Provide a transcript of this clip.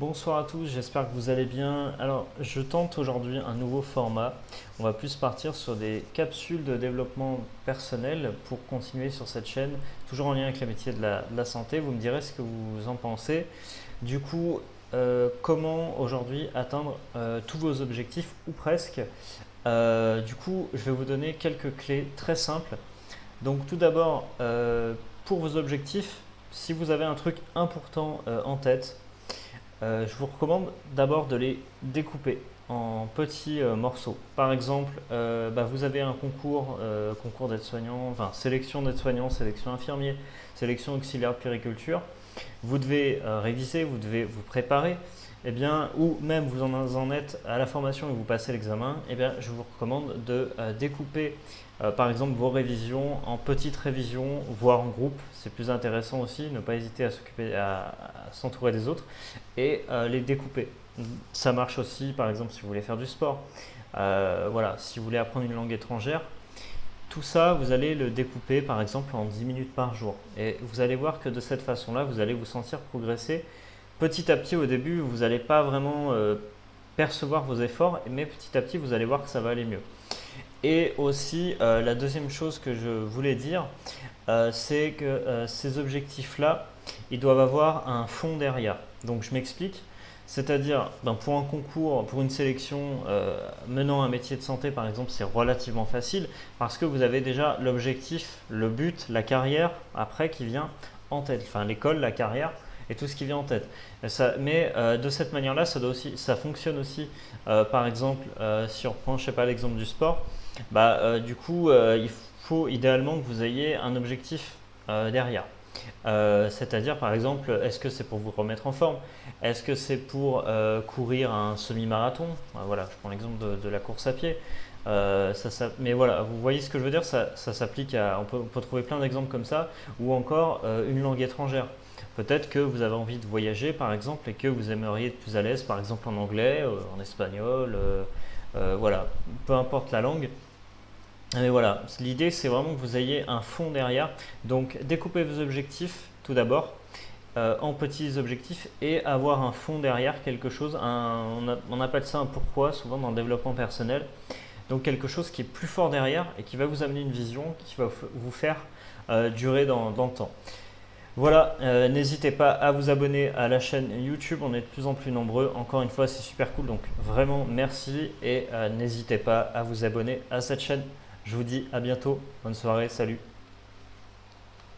Bonsoir à tous, j'espère que vous allez bien. Alors, je tente aujourd'hui un nouveau format. On va plus partir sur des capsules de développement personnel pour continuer sur cette chaîne, toujours en lien avec les métiers de la santé. Vous me direz ce que vous en pensez. Du coup, comment aujourd'hui atteindre tous vos objectifs ou presque. Du coup, je vais vous donner quelques clés très simples. Donc, tout d'abord, pour vos objectifs, si vous avez un truc important en tête, je vous recommande d'abord de les découper en petits morceaux. Par exemple, vous avez un concours d'aide-soignant, enfin sélection d'aide-soignant, sélection infirmier, sélection auxiliaire de puériculture. Vous devez réviser, vous devez vous préparer, ou même vous en êtes à la formation et vous passez l'examen, je vous recommande de découper par exemple vos révisions en petites révisions, voire en groupe. C'est plus intéressant aussi, ne pas hésiter à s'entourer des autres et les découper. Ça marche aussi par exemple si vous voulez faire du sport, si vous voulez apprendre une langue étrangère. Tout ça, vous allez le découper par exemple en 10 minutes par jour. Et vous allez voir que de cette façon-là, vous allez vous sentir progresser. Petit à petit, au début, vous n'allez pas vraiment percevoir vos efforts, mais petit à petit, vous allez voir que ça va aller mieux. Et aussi, la deuxième chose que je voulais dire, c'est que ces objectifs-là, ils doivent avoir un fond derrière. Donc je m'explique. C'est-à-dire, pour un concours, pour une sélection menant un métier de santé, par exemple, c'est relativement facile parce que vous avez déjà l'objectif, le but, la carrière après qui vient en tête. Enfin, l'école, la carrière et tout ce qui vient en tête. Mais de cette manière-là, ça fonctionne aussi. Par exemple, si on reprend, je sais pas, l'exemple du sport, il faut idéalement que vous ayez un objectif derrière. C'est-à-dire, par exemple, est-ce que c'est pour vous remettre en forme? Est-ce que c'est pour courir un semi-marathon? Voilà, je prends l'exemple de la course à pied. Mais voilà, vous voyez ce que je veux dire, ça s'applique à. On peut trouver plein d'exemples comme ça, ou encore une langue étrangère. Peut-être que vous avez envie de voyager, par exemple, et que vous aimeriez être plus à l'aise, par exemple, en anglais, en espagnol, voilà, peu importe la langue. Mais voilà, l'idée c'est vraiment que vous ayez un fond derrière. Donc découpez vos objectifs tout d'abord en petits objectifs et avoir un fond derrière, quelque chose, on appelle ça un pourquoi souvent dans le développement personnel. Donc quelque chose qui est plus fort derrière et qui va vous amener une vision qui va vous faire durer dans le temps. Voilà, n'hésitez pas à vous abonner à la chaîne YouTube, on est de plus en plus nombreux. Encore une fois, c'est super cool, donc vraiment merci et n'hésitez pas à vous abonner à cette chaîne. Je vous dis à bientôt, bonne soirée, salut.